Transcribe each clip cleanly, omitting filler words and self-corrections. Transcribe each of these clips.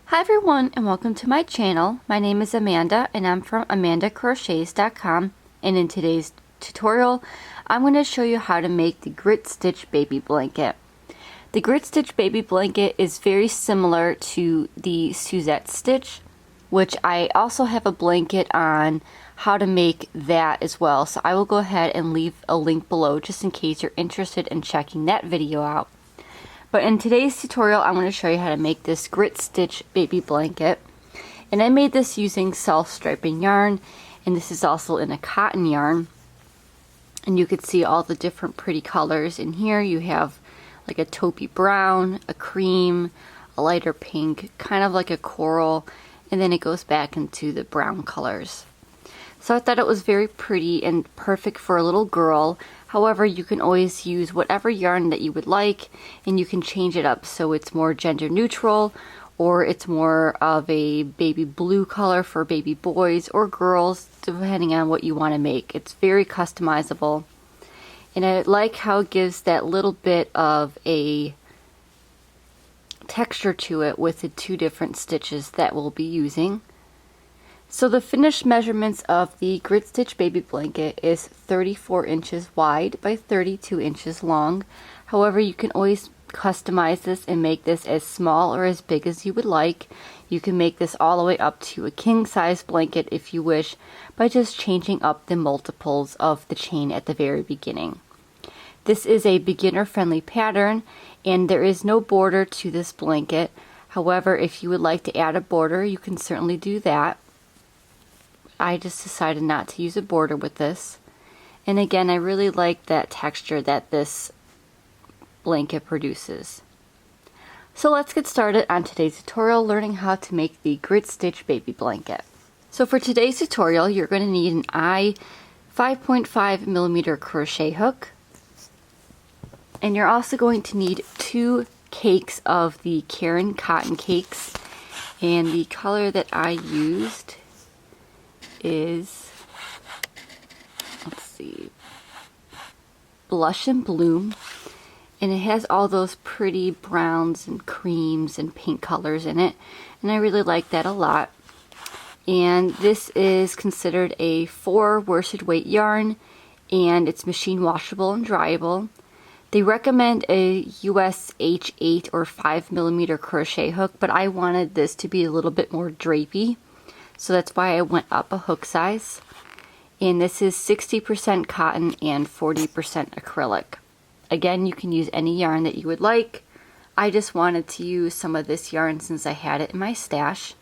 Hi everyone, and welcome to my channel. My name is Amanda and I'm from amandacrochets.com, and in today's tutorial I'm going to show you how to make the grit stitch baby blanket. The grit stitch baby blanket is very similar to the Suzette stitch, which I also have a blanket on how to make that as well, so I will go ahead and leave a link below just in case you're interested in checking that video out. But in today's tutorial, I'm going to show you how to make this grit stitch baby blanket. And I made this using self-striping yarn, and this is also in a cotton yarn. And you can see all the different pretty colors. In here you have like a taupey brown, a cream, a lighter pink, kind of like a coral, and then it goes back into the brown colors. So I thought it was very pretty and perfect for a little girl. However, you can always use whatever yarn that you would like, and you can change it up so it's more gender neutral, or it's more of a baby blue color for baby boys or girls, depending on what you want to make. It's very customizable. And I like how it gives that little bit of a texture to it with the two different stitches that we'll be using. So the finished measurements of the grit stitch baby blanket is 34 inches wide by 32 inches long. However, you can always customize this and make this as small or as big as you would like. You can make this all the way up to a king size blanket if you wish, by just changing up the multiples of the chain at the very beginning. This is a beginner friendly pattern, and there is no border to this blanket. However, if you would like to add a border, you can certainly do that. I just decided not to use a border with this. And again, I really like that texture that this blanket produces. So let's get started on today's tutorial learning how to make the grit stitch baby blanket. So for today's tutorial, you're going to need an I 5.5 millimeter crochet hook. And you're also going to need 2 cakes of the Caron cotton cakes. And the color that I used is, let's see, Blush and Bloom, and it has all those pretty browns and creams and pink colors in it, and I really like that a lot. And this is considered a 4 worsted weight yarn, and it's machine washable and dryable. They recommend a US H8 or 5 millimeter crochet hook, but I wanted this to be a little bit more drapey, so that's why I went up a hook size. And this is 60% cotton and 40% acrylic. Again, you can use any yarn that you would like. I just wanted to use some of this yarn since I had it in my stash.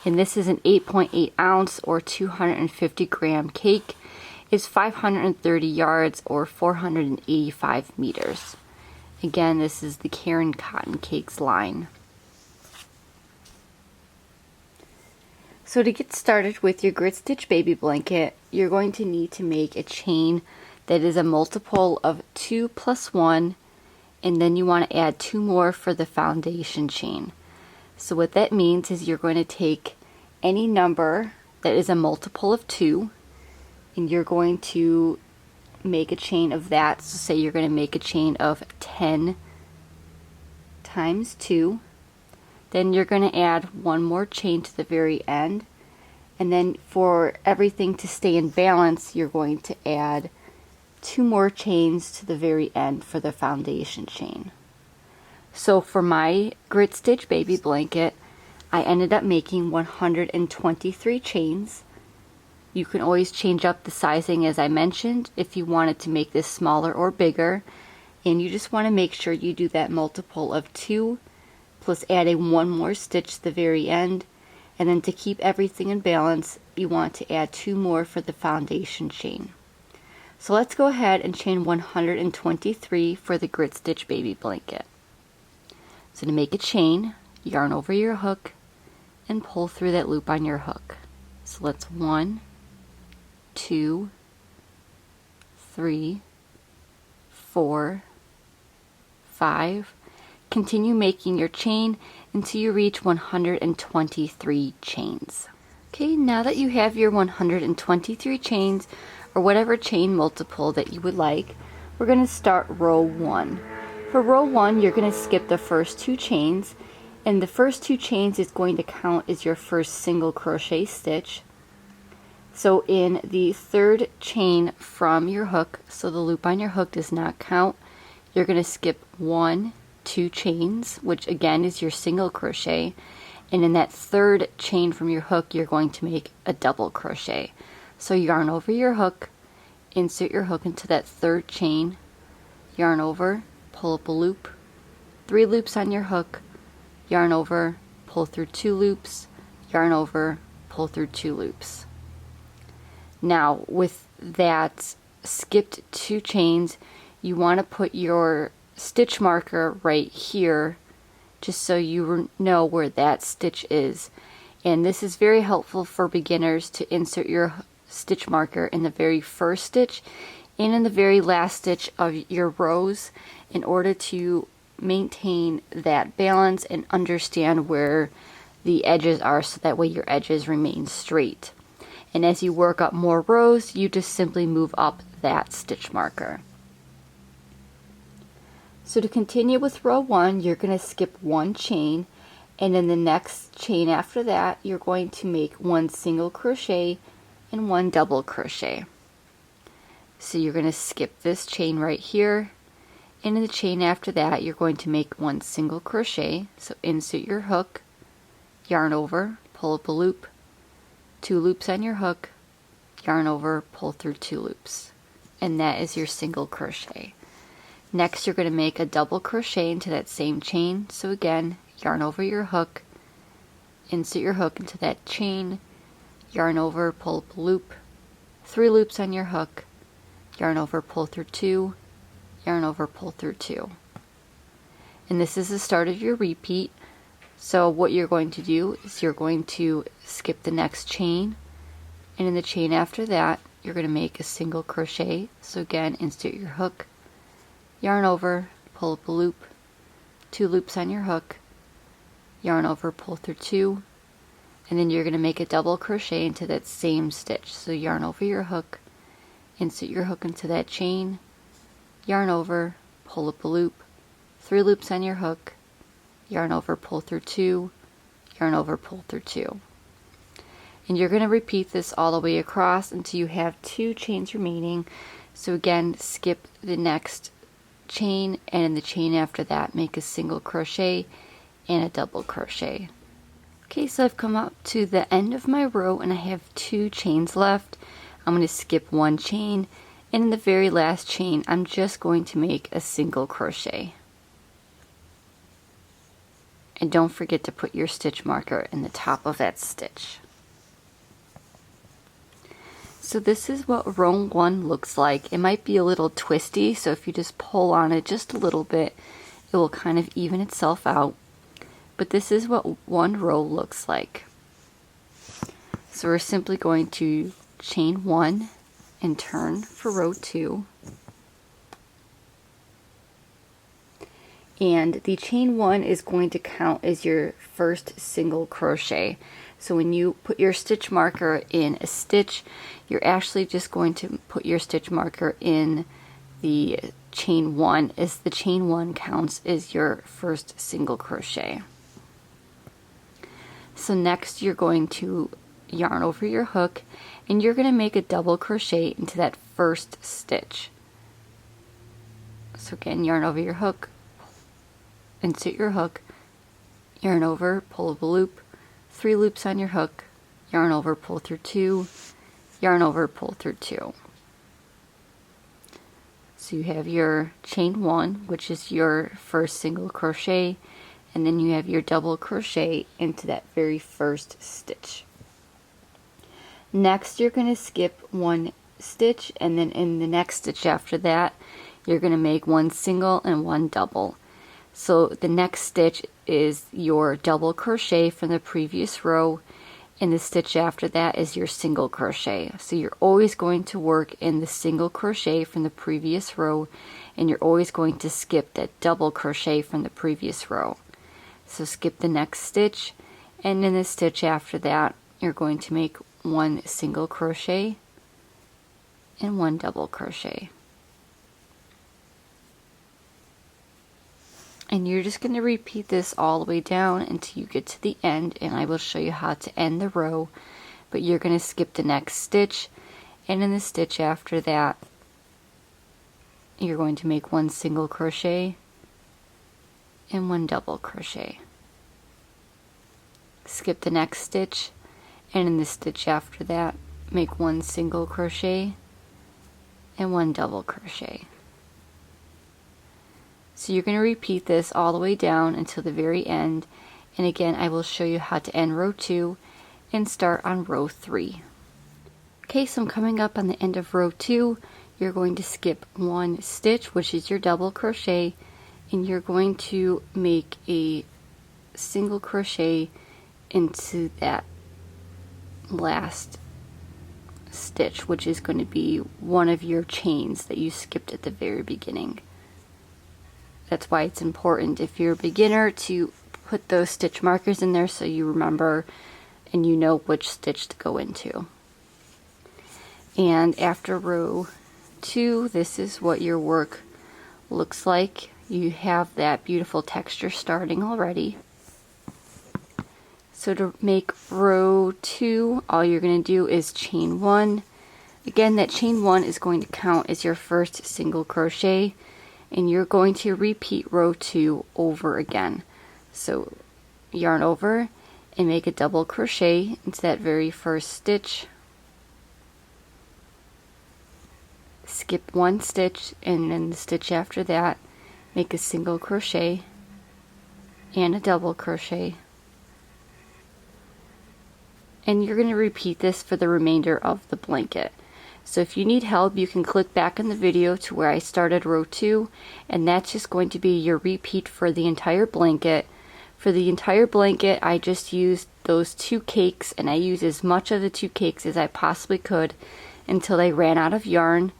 And this is an 8.8 ounce or 250 gram cake. It's 530 yards or 485 meters. Again, this is the Caron Cotton Cakes line. So to get started with your grit stitch baby blanket, you're going to need to make a chain that is a multiple of 2 plus 1, and then you want to add 2 more for the foundation chain. So what that means is you're going to take any number that is a multiple of 2, and you're going to make a chain of that. So say you're going to make a chain of 10 times 2. Then you're going to add 1 more chain to the very end, and then for everything to stay in balance, you're going to add 2 more chains to the very end for the foundation chain. So for my grit stitch baby blanket, I ended up making 123 chains. You can always change up the sizing, as I mentioned, if you wanted to make this smaller or bigger, and you just want to make sure you do that multiple of 2 plus adding 1 more stitch to the very end, and then to keep everything in balance, you want to add 2 more for the foundation chain. So let's go ahead and chain 123 for the grit stitch baby blanket. So to make a chain, yarn over your hook and pull through that loop on your hook. So let's 1, 2, 3, 4, 5. Continue making your chain until you reach 123 chains. Okay, now that you have your 123 chains, or whatever chain multiple that you would like, we're going to start row 1. For row 1, you're going to skip the first 2 chains, And the first 2 chains is going to count as your first single crochet stitch. So in the 3rd chain from your hook, so the loop on your hook does not count, you're going to skip 1, 2 chains, which again is your single crochet, and in that 3rd chain from your hook you're going to make a double crochet. So yarn over your hook, insert your hook into that 3rd chain, yarn over, pull up a loop, 3 loops on your hook, yarn over, pull through 2 loops, yarn over, pull through 2 loops. Now with that skipped 2 chains, you want to put your stitch marker right here just so you know where that stitch is. And this is very helpful for beginners to insert your stitch marker in the very first stitch and in the very last stitch of your rows in order to maintain that balance and understand where the edges are, so that way your edges remain straight. And as you work up more rows, you just simply move up that stitch marker. So to continue with row 1, you're going to skip 1 chain, and in the next chain after that you're going to make 1 single crochet and 1 double crochet. So you're going to skip this chain right here, and in the chain after that you're going to make 1 single crochet. So insert your hook, yarn over, pull up a loop, 2 loops on your hook, yarn over, pull through 2 loops, and that is your single crochet. Next you're going to make a double crochet into that same chain. So again, yarn over your hook, insert your hook into that chain, yarn over, pull up a loop, 3 loops on your hook, yarn over, pull through 2, yarn over, pull through 2. And this is the start of your repeat. So what you're going to do is you're going to skip the next chain, and in the chain after that you're going to make a single crochet. So again, insert your hook, yarn over, pull up a loop, 2 loops on your hook, yarn over, pull through 2, and then you're going to make a double crochet into that same stitch. So yarn over your hook, insert your hook into that chain, yarn over, pull up a loop, 3 loops on your hook, yarn over, pull through 2, yarn over, pull through 2. And you're going to repeat this all the way across until you have 2 chains remaining. So again, skip the next chain, and in the chain after that make a single crochet and a double crochet. Okay, so I've come up to the end of my row and I have 2 chains left. I'm going to skip 1 chain, and in the very last chain I'm just going to make a single crochet. And don't forget to put your stitch marker in the top of that stitch. So this is what row 1 looks like. It might be a little twisty, so if you just pull on it just a little bit, it will kind of even itself out. But this is what 1 row looks like. So we're simply going to chain 1 and turn for row 2. And the chain 1 is going to count as your first single crochet. So when you put your stitch marker in a stitch, you're actually just going to put your stitch marker in the chain 1, as the chain 1 counts as your first single crochet. So next you're going to yarn over your hook, and you're going to make a double crochet into that first stitch. So again, yarn over your hook, insert your hook, yarn over, pull up a loop, 3 loops on your hook, yarn over, pull through 2, yarn over, pull through 2. So you have your chain 1, which is your first single crochet, and then you have your double crochet into that very first stitch. Next you're going to skip 1 stitch, and then in the next stitch after that you're going to make 1 single and 1 double. So the next stitch is your double crochet from the previous row, and the stitch after that is your single crochet. So you're always going to work in the single crochet from the previous row, and you're always going to skip that double crochet from the previous row. So skip the next stitch, and in the stitch after that you're going to make 1 single crochet and 1 double crochet. And you're just going to repeat this all the way down until you get to the end, and I will show you how to end the row. But you're going to skip the next stitch, and in the stitch after that you're going to make 1 single crochet and 1 double crochet. Skip the next stitch, and in the stitch after that make 1 single crochet and 1 double crochet. So you're going to repeat this all the way down until the very end, and again I will show you how to end row 2 and start on row 3. Okay, so I'm coming up on the end of row 2. You're going to skip 1 stitch, which is your double crochet, and you're going to make a single crochet into that last stitch, which is going to be one of your chains that you skipped at the very beginning. That's why it's important, if you're a beginner, to put those stitch markers in there so you remember and you know which stitch to go into. And after row 2, this is what your work looks like. You have that beautiful texture starting already. So to make row 2, all you're going to do is chain 1. Again, that chain 1 is going to count as your first single crochet, and you're going to repeat row 2 over again. So yarn over and make a double crochet into that very first stitch. Skip 1 stitch, and then the stitch after that make a single crochet and a double crochet. And you're going to repeat this for the remainder of the blanket. So if you need help, you can click back in the video to where I started row 2, and that's just going to be your repeat for the entire blanket. For the entire blanket, I just used those 2 cakes, and I used as much of the 2 cakes as I possibly could until I ran out of yarn.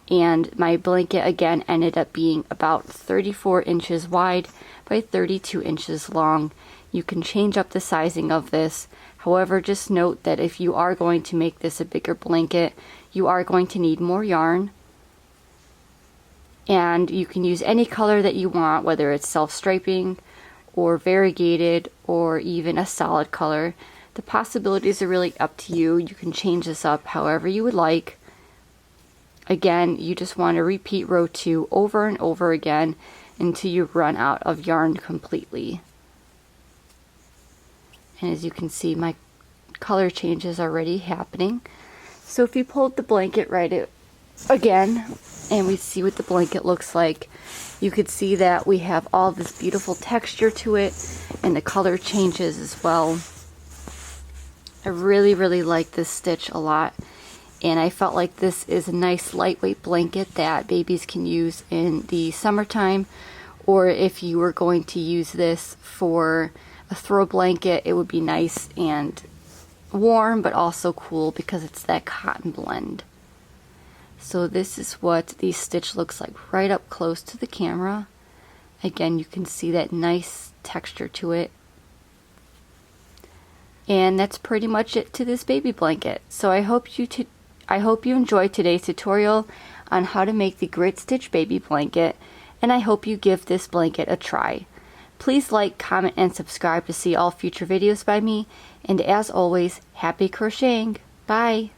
And my blanket again ended up being about 34 inches wide by 32 inches long. You can change up the sizing of this. However, just note that if you are going to make this a bigger blanket, you are going to need more yarn. And you can use any color that you want, whether it's self-striping or variegated or even a solid color. The possibilities are really up to you. You can change this up however you would like. Again, you just want to repeat row 2 over and over again until you run out of yarn completely. And as you can see, my color change is already happening. So if you pulled the blanket right again, and we see what the blanket looks like, you could see that we have all this beautiful texture to it, and the color changes as well. I really like this stitch a lot, and I felt like this is a nice lightweight blanket that babies can use in the summertime, or if you were going to use this for a throw blanket, it would be nice and warm but also cool because it's that cotton blend. So this is what the stitch looks like right up close to the camera. Again, you can see that nice texture to it. And that's pretty much it to this baby blanket. So I hope you enjoyed today's tutorial on how to make the grit stitch baby blanket, and I hope you give this blanket a try. Please like, comment, and subscribe to see all future videos by me, and as always, happy crocheting! Bye!